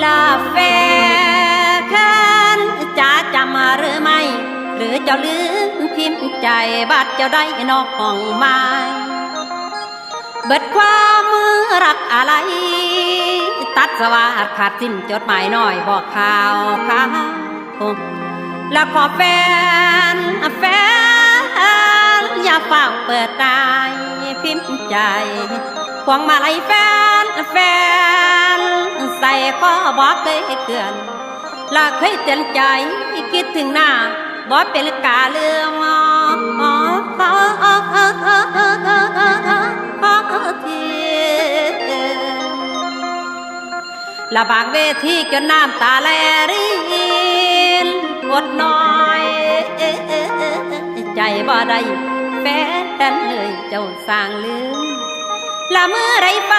ลาแฟนจะจำมาหรือไม่หรือเจ้าลืมพิมพ์ใจบัดเจ้าได้นอกห้องไม้เบิดความมือรักอะไรตัดสวัสดขาดสิ้นจดหมายน้อยบอกข่าวข่าวแล้วขอแฟนอย่าเฝ้าเปิดตายพิมพ์ใจพวงมาลัยแฟนใส่ข้อบอกเคยเกินและเคยเตือนใจคิดถึงหน้าบอกเป็นกาเรื่องละบางเวทีจนน้ำตาแลรินอดน้อยใจบ่ได้แฟนเลยเจ้าสร้างลืมละเมื่อไรฟ้า